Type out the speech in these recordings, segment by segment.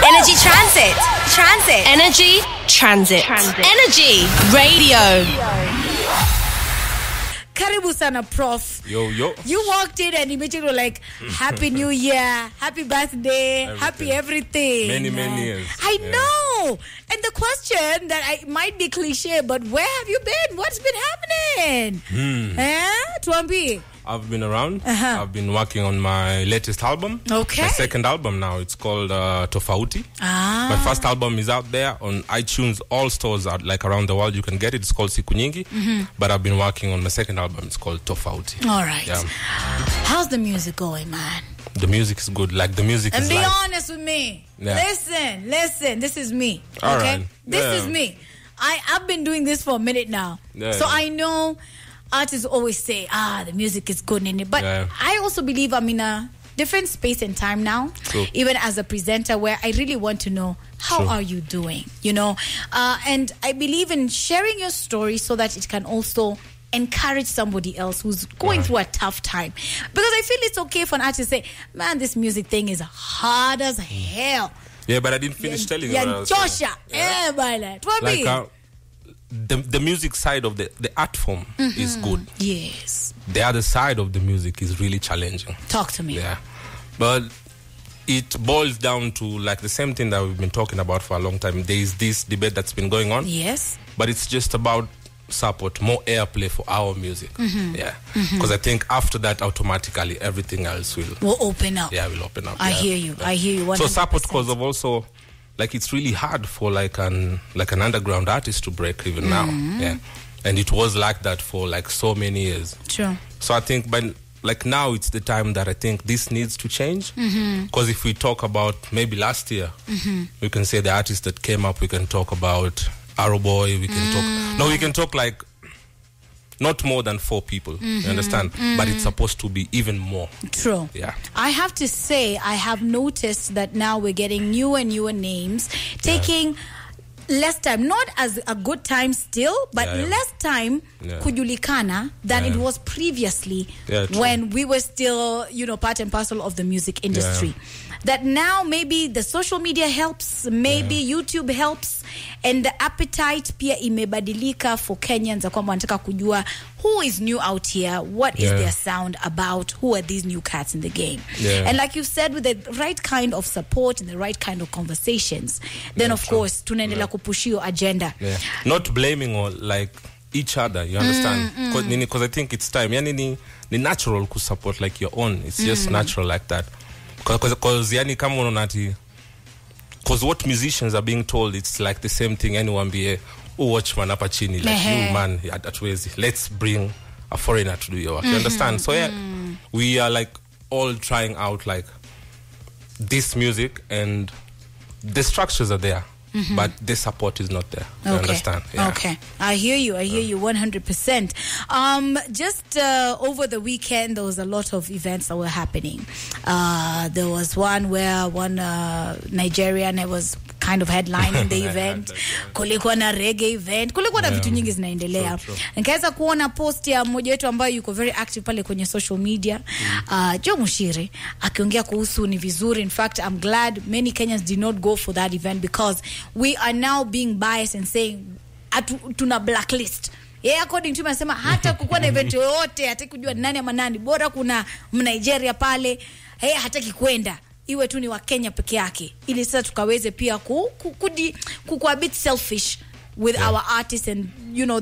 Energy Transit. Energy Transit. Energy Radio. Karibu sana, Prof. Yo. You walked in and immediately were like, Happy New Year, Happy Birthday, Happy everything. Many years. I know. And the question that might be cliche, but where have you been? What's been happening? Tuambi. I've been around. I've been working on my latest album. Okay. My second album now. It's called Tofauti. My first album is out there on iTunes. All stores are like around the world. You can get it. It's called Siku Nyingi. But I've been working on my second album. It's called Tofauti. All right. Yeah. How's the music going, man? The music is good. Like the music and is be live. honest with me. Yeah. Listen. This is me. All okay? right. This is me. I've been doing this for a minute now. Yeah. So I know artists always say, the music is good in it. But I also believe I'm in a different space and time now. True. Even as a presenter, where I really want to know, how are you doing? You know? And I believe in sharing your story so that it can also encourage somebody else who's going through a tough time. Because I feel it's okay for an artist to say, man, this music thing is hard as hell. Yeah, but I didn't finish telling you what I was saying. Like, the music side of the art form is good. Yes. The other side of the music is really challenging. Talk to me. Yeah. But it boils down to like the same thing that we've been talking about for a long time. There is this debate that's been going on. Yes. But it's just about support, more airplay for our music. Yeah. Because I think after that, automatically, everything else will open up. Yeah, will open up. I hear you. 100%. So support because of also, like, it's really hard for like an underground artist to break even now. Yeah. And it was like that for like so many years. True. So I think like now it's the time that I think this needs to change. Because if we talk about maybe last year, we can say the artists that came up, we can talk about Arrow Boy, we can talk. No, we can talk like not more than 4 people. You understand? But it's supposed to be even more. True. Yeah. I have to say, I have noticed that now we're getting newer and newer names, taking less time, not as a good time still, but less time kujulikana than it was previously when we were still, part and parcel of the music industry. That now maybe the social media helps, maybe YouTube helps, and the appetite pia imebadilika for Kenyans kwamba wanataka kujua who is new out here, what is their sound about, who are these new cats in the game. And like you said, with the right kind of support and the right kind of conversations, then of course tunaendelea kupush your agenda. Not blaming or like each other, you understand? Because I think it's time. Yani ni natural to support like your own. It's just natural like that. Because yani kama unaona because what musicians are being told, it's like the same thing anyone be watch man hapa chini like you man atwezi, let's bring a foreigner to do your work. You understand? So we are like all trying out like this music, and the structures are there. But the support is not there. You understand? Yeah. Okay. I hear you 100%. Just over the weekend, there was a lot of events that were happening. There was one where one Nigerian was kind of headlining the event. Kulikuwa na reggae event. Kulikuwa na vitu nyingi zinaendelea. Nikaweza kuona post ya mmoja wetu ambaye yuko very active pale kwenye social media. Joe Mushiri akiongea kuhusu ni vizuri. In fact, I'm glad many Kenyans did not go for that event because we are now being biased and saying tuna blacklist. According to him, anasema hata kukuwa na event yoyote, hataki kujua nani ama nani, bora kuna Nigeria pale, hataki kwenda. Iwe tu ni wa Kenya peke yake. Ili sasa tukaweze pia kuwa a bit selfish with our artists, and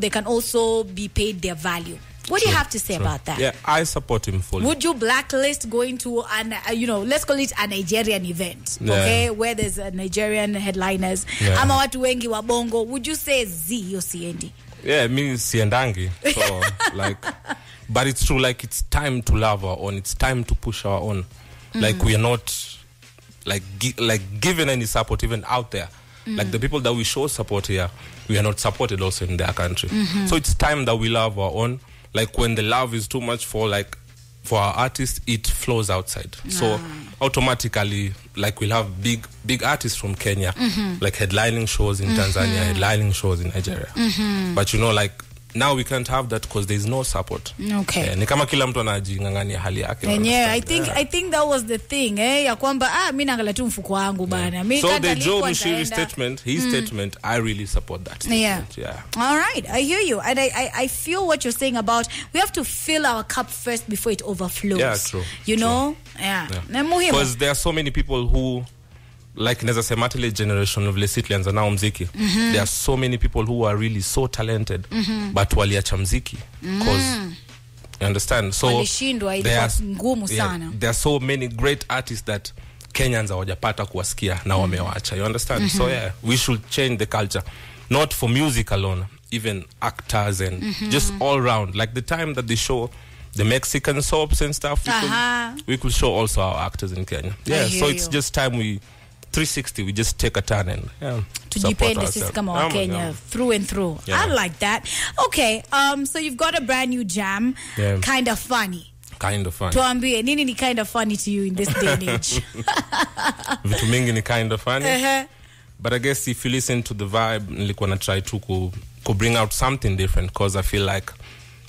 they can also be paid their value. What do you have to say about that? Yeah, I support him fully. Would you blacklist going to an let's call it a Nigerian event, okay, where there's a Nigerian headliners, ama watu wengi wa bongo? Would you say hiyo siendi? Yeah, me siendangi. So like, but it's true. Like, it's time to love our own. It's time to push our own. Like, we are not like given any support even out there. Like the people that we show support here, we are not supported also in their country. So it's time that we love our own. Like, when the love is too much for our artists, it flows outside. So automatically, like, we'll have big artists from Kenya, like headlining shows in Tanzania, headlining shows in Nigeria. But like, now we can't have that because there's no support. Okay. Ni kama kila mtu anajingangania hali yake. And yeah, I think that was the thing, ya kwamba mimi naangalia tu mfuko wangu bana. So the Joe Mushiri statement, his statement, I really support that statement. Yeah. All right, I hear you. And I feel what you're saying about we have to fill our cup first before it overflows. Yeah, true. You know? Yeah. Because there are so many people who, like neza sematile generation of lesitli anza nao mziki. There are so many people who are really so talented, but waliacha mziki. Because, you understand? So there are so many great artists that Kenyans hawajapata kuwasikia na wamewacha. You understand? So yeah, we should change the culture. Not for music alone, even actors and just all round. Like the time that they show the Mexican soaps and stuff, we could show also our actors in Kenya. Yeah, so it's just time we 360, we just take a turn and tujipende sisi kama wa Kenya through and through. I like that. Okay, so you've got a brand new jam, Kind of Funny. Kind of funny. Tuambie, nini ni kind of funny to you in this day and age? Vitu mingi ni kind of funny. But I guess if you listen to the vibe, nilikuwa na try to bring out something different, because I feel like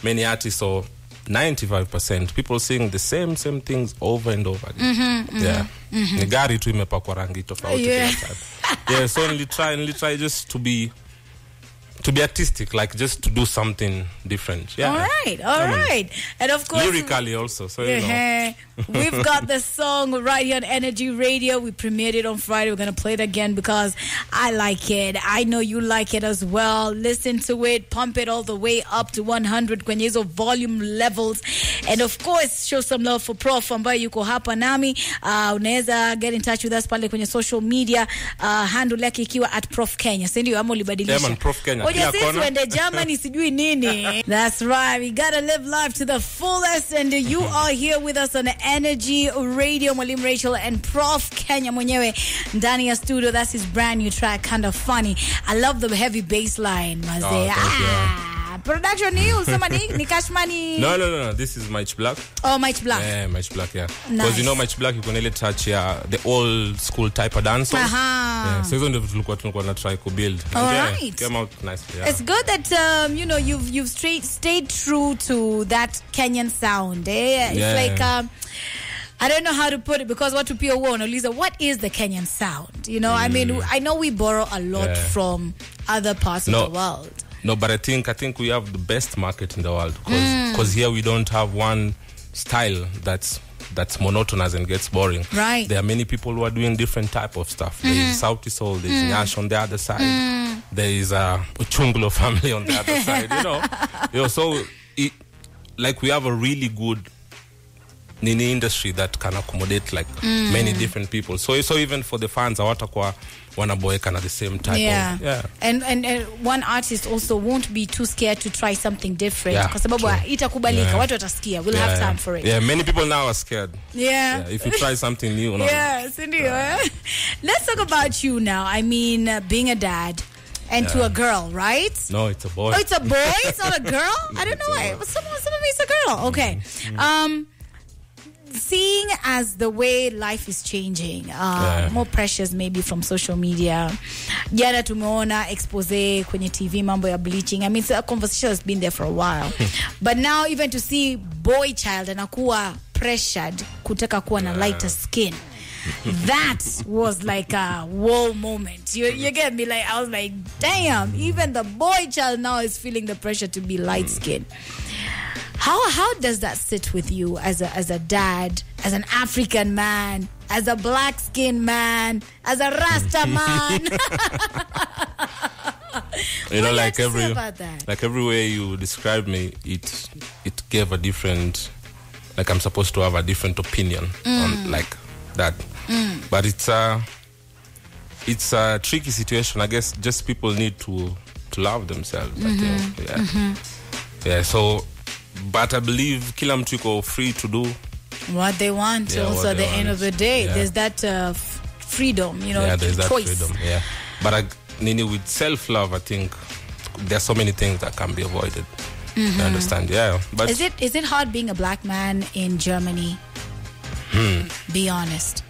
many artists, or 95%, people sing the same things over and over again. Ni gari tu imepakwa rangi tofauti kila time. So nili try just to be artistic, like just to do something different. All right. And of course, lyrically also, so you know. We've got the song right here on Energy Radio. We premiered it on Friday. We're going to play it again because I like it. I know you like it as well. Listen to it. Pump it all the way up to 100 kwenye hizo volume levels. And of course, show some love for Prof ambaye yuko hapa nami. Unaweza get in touch with us pale kwenye social media. Handle yake ikiwa @Prof Kenya. Si ndio ama ulibadilisha? Yeah, man, Prof Kenya. Oja sisi wende Germany sijui nini. That's right. We gotta live life to the fullest, and you are here with us on Energy Radio. Mwalimu Rachel and Prof Kenya mwenyewe ndani ya studio. That's his brand new track, Kind of Funny. I love the heavy bass line, maze. Production new, somebody ni Cashmani. No. This is Mike Black. Oh, Mike Black. Yeah, Mike Black, yeah. Because you know Mike Black, you can really touch the old school type of dance. Yeah, so hizo ndio tulikuwa na try to build. Right. Came out nicely. Yeah. It's good that you've stayed true to that Kenyan sound. It's like I don't know how to put it, because what people want to listen, what is the Kenyan sound? You know, I mean, I know we borrow a lot from other parts of the world. No, but I think we have the best market in the world, because here we don't have one style that's monotonous and gets boring. Right. There are many people who are doing different type of stuff. There is Sauti Sol, there is Nyash on the other side. There is Uchungulo family on the other side. You know, so like we have a really good nini industry that can accommodate like many different people. So even for the fans, hawatakuwa wanaboeka na the same type of and one artist also won't be too scared to try something different, kwa sababu itakubalika, watu watasikia. We'll have time for it. Yeah, many people now are scared. If you try something new. Let's talk about you now. I mean, being a dad and to a girl, right? No, it's a boy. Oh, it's a boy? It's not a girl? I don't know why. Some of me it's a girl. Okay. Seeing as the way life is changing, more pressures maybe from social media. Jana tumeona expose kwenye TV mambo ya bleaching. I mean, a conversation has been there for a while. But now even to see boy child anakuwa pressured kutaka kuwa na lighter skin. That was like a whoa moment. You get me? Like, I was like, damn, even the boy child now is feeling the pressure to be light skinned. How does that sit with you as a dad, as an African man, as a black skinned man, as a Rasta man? You know, like every way you described me, it gave a different, like I'm supposed to have a different opinion on like that. But it's a tricky situation. I guess just people need to love themselves. I think. Yeah. So. But I believe kila mtu yuko free to do what they want. Also, at the end of the day, there's that freedom, you know, there's choice. That freedom, But with self-love, I think there's so many things that can be avoided. You understand? Yeah. But is it hard being a black man in Germany? Be honest.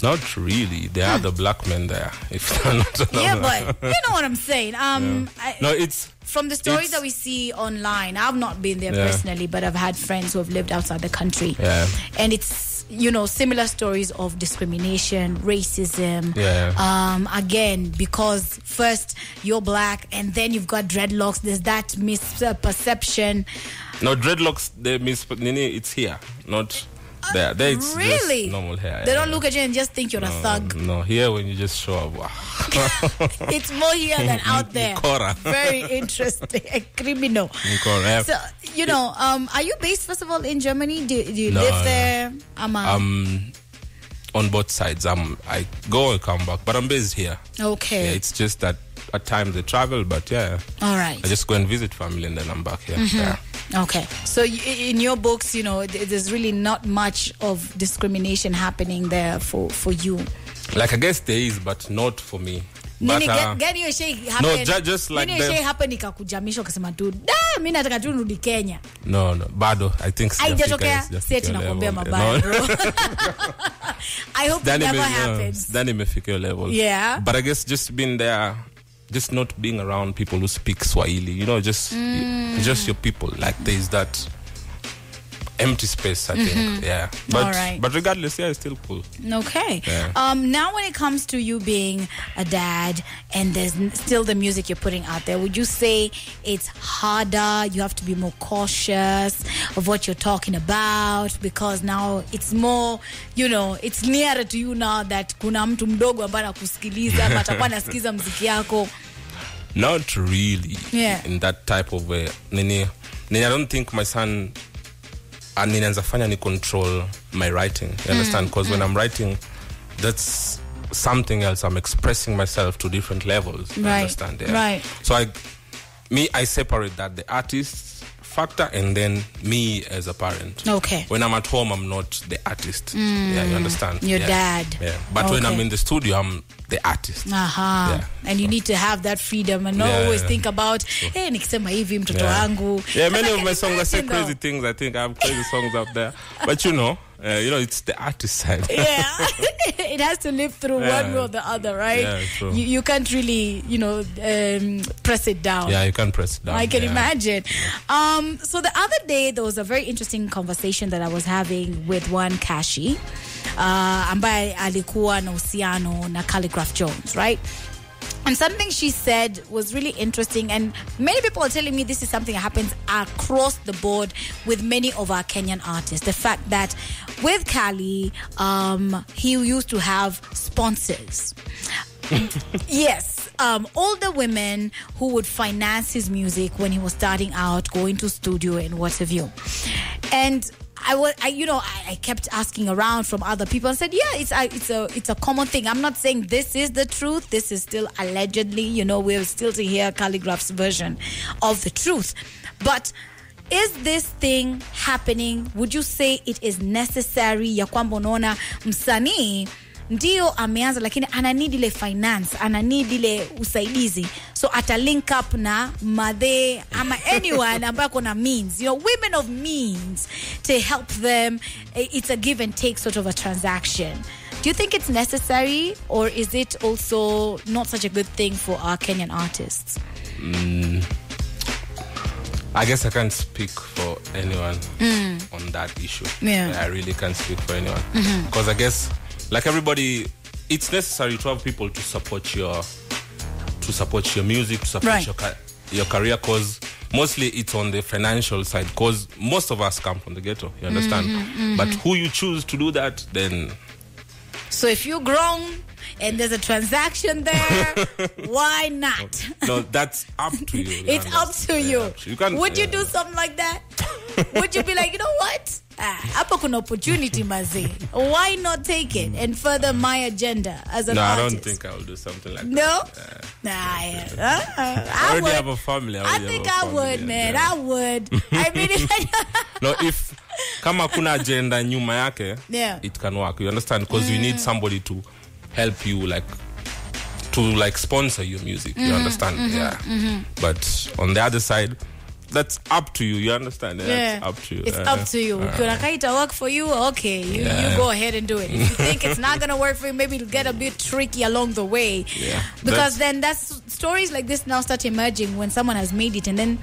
Not really. There are the black men there. If they're not Yeah, but you know what I'm saying. No, it's from the stories that we see online. I've not been there personally, but I've had friends who have lived outside the country. Yeah. And it's, you know, similar stories of discrimination, racism. Yeah. Again, because first you're black and then you've got dreadlocks. There's that misperception. No, dreadlocks, it's here, not there. There it's really? Just normal hair. They don't look at you and just think you're a thug. No, here when you just show up. Wow. It's more here than out there. Very interesting. Criminal. So, you know, are you based, first of all, in Germany? Do you live there? On both sides. I go and come back, but I'm based here. Okay. Yeah, it's just that at times I travel, but yeah. All right. I just go and visit family and then I'm back here. Yeah. Okay. So in your books, you know, there's really not much of discrimination happening there for you. Like, I guess there is, but not for me. But, gani hiyo shay happen? No, just like hiyo shay happen ikakujamisha ukasema tu, mimi nataka tu nirudi Kenya. No, bado. I think haijatokea. Sasa tunakuambia mabaya, bro. I hope that never happens. Then imefika your level. Yeah. But I guess just being there, just not being around people who speak Swahili, you know, just your people. Like, there's that empty space, I think. Yeah. But regardless, yeah, it's still cool. Okay. Yeah. Now when it comes to you being a dad and there's still the music you're putting out there, would you say it's harder? You have to be more cautious of what you're talking about because now it's more, you know, it's nearer to you now that kuna mtu mdogo ambaye anakusikiliza ama atakuwa anasikiza muziki yako. Not really. Yeah. In that type of way. I don't think my son ninaanza fanya ni control my writing. You understand? Because when I'm writing, that's something else. I'm expressing myself to different levels. You understand? Yeah. Right. So I separate that, the artist factor and then me as a parent. Okay. When I'm at home, I'm not the artist. Yeah, you understand? Your dad. Yeah. But when I'm in the studio, I'm the artist. Yeah. And you need to have that freedom and not always think about, hey, nikisema hivi mtoto wangu. Yeah, many of my songs I say crazy things. I think I have crazy songs up there. But you know, it's the artist side. Yeah. It has to live through one way or the other, right? Yeah, true. You can't really, you know, press it down. Yeah, you can't press it down. I can imagine. So the other day, there was a very interesting conversation that I was having with one Kashi, ambaye alikuwa na uhusiano na Khaligraph Jones, right? And something she said was really interesting, and many people are telling me this is something that happens across the board with many of our Kenyan artists. The fact that with Kali, he used to have sponsors. Yes, older women who would finance his music when he was starting out, going to studio and what have you. And I kept asking around from other people and said, yeah, it's a common thing. I'm not saying this is the truth. This is still allegedly, you know, we're still to hear Khaligraph's version of the truth. But is this thing happening? Would you say it is necessary? Ya kwamba unaona msanii ndio ameanza lakini ana need ile finance, ana need ile usaidizi, so ata link up na madhe ama anyone ambaye kuna means, you know, women of means, to help them. It's a give and take sort of a transaction. Do you think it's necessary, or is it also not such a good thing for our Kenyan artists? I guess I can't speak for anyone on that issue. Yeah. I really can't speak for anyone because I guess, like everybody, it's necessary to have people to support your music, to support your career, because mostly it's on the financial side, because most of us come from the ghetto, you understand? But who you choose to do that, then... So if you're grown and there's a transaction there, why not? No, that's up to you. It's up to you. You can't, would you do something like that? Would you be like, you know what? Hapa kuna opportunity mazi. Why not take it and further my agenda as an artist? No, I don't think I will do something like that. No? I already have a family. I think I would, man. Yeah. I would. I mean, if kama kuna agenda nyuma yake, it can work. You understand? Because you need somebody to help you, to sponsor your music. You understand? But on the other side, that's up to you. You understand? Yeah. It's up to you. It's up to you. Ukiona work for you, okay, you go ahead and do it. If you think it's not gonna work for you, maybe it'll get a bit tricky along the way. Yeah. Because then that's stories like this now start emerging when someone has made it, and then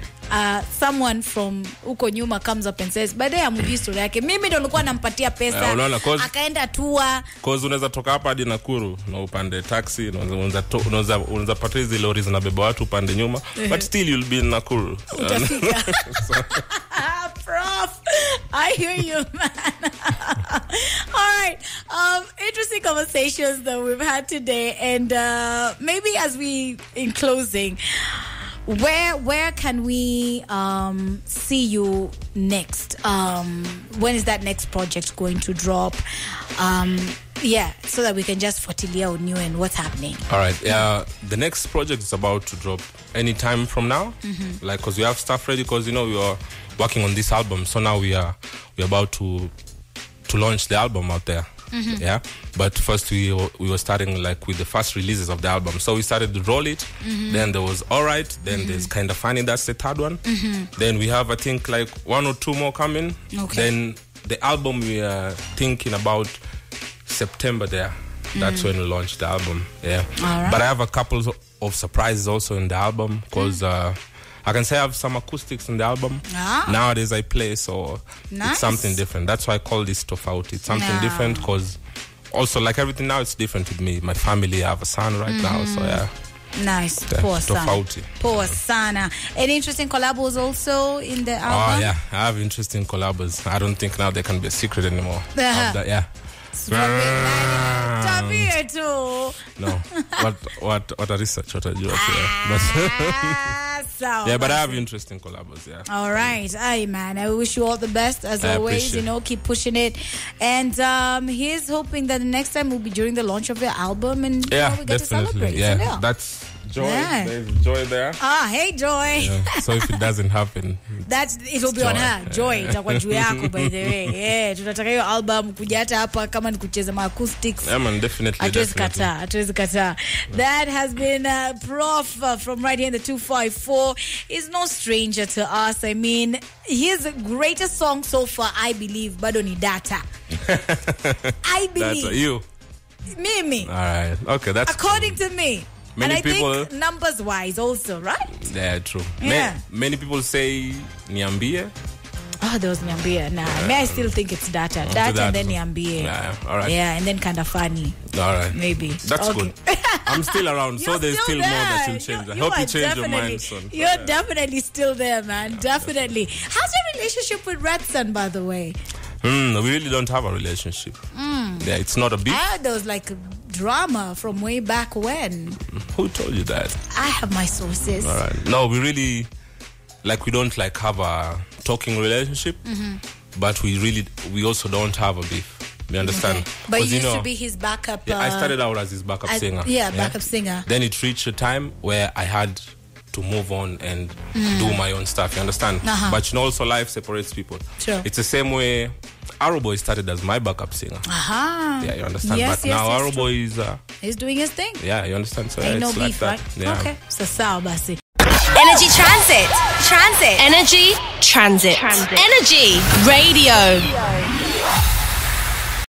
someone from uko nyuma comes up and says, "By the way, amujui story yake. Mimi ndo nilikuwa nampatia pesa, akaenda tour." Cause unaweza toka hapa hadi Nakuru na upande taxi, unaweza pata hizo lori zinabeba watu upande nyuma, but still you'll be in Nakuru. Prof, I hear you, man. All right. Interesting conversations that we've had today, and maybe as we in closing, where can we see you next? When is that next project going to drop? So that we can just fuatilia on you and what's happening. All right. The next project is about to drop any time from now. Like, because we have stuff ready, because we are working on this album, so now we are about to launch the album out there. Yeah, but first we were starting like with the first releases of the album, so we started to roll it. Then there was Alright, then there's Kinda Funny, that's the third one. Then we have, I think, like 1 or 2 more coming. Then the album we are thinking about September there. That's when we launch the album. Yeah. Right. But I have a couple of surprises also in the album, because I can say I have some acoustics in the album. Nowadays I play, so it's something different. That's why I call this Tofauti. It's something different, because also, like everything now, it's different with me. My family, I have a son right now, so yeah. Nice. Poor sana. Any interesting collabos also in the album? Oh yeah, I have interesting collabos. I don't think now they can be a secret anymore. Yeah. Tabia tu. No. What a research, what a joke. Yeah, but I have interesting collabos, yeah. All right. Aye, man. I wish you all the best as always. Keep pushing it. And he's hoping that the next time will be during the launch of your album, and we get to celebrate. Yeah, that's Joy. Yeah. There's Joy there. Hey Joy. Yeah. So if it doesn't happen, it'll be on her. Joy itakuwa juu yako, by the way. Yeah, tunataka hiyo album kuja hata hapa kama ni kucheza ma acoustics. Yeah, man, definitely. Hatuwezi kataa. That has been Prof from right here in the 254. He's no stranger to us. I mean, his greatest song so far, I believe, bado ni Data. I believe. That's you. Mimi. All right. Okay, that's according to me. Many and I people, think numbers-wise also, right? Yeah, true. Yeah. Many people say Niambie. Oh, there was Niambie. I still think it's Data. And then Niambie. Yeah, all right. Yeah, and then Kinda Funny. All right. Maybe. That's good. I'm still around, so there's still more that will change. I hope you change your mind soon. You're definitely still there, man. Definitely. How's your relationship with Redson, by the way? We really don't have a relationship. Yeah, it's not a beef. I heard there was like a drama from way back when. Who told you that? I have my sources. All right. No, we really, we don't have a talking relationship, but we also don't have a beef. You understand? Okay. But you used to be his backup. Yeah, I started out as his backup singer. Yeah, backup singer. Then it reached a time where I had to move on and do my own stuff. You understand? But also life separates people. Sure. It's the same way Arrowboy started as my backup singer. Yeah, you understand? Yes, but now Arrowboy is he's doing his thing. Yeah, you understand? So ain't it's no beef, like that. right? Yeah. Okay. So sawa basi. Energy Transit. Energy Transit. Energy Radio.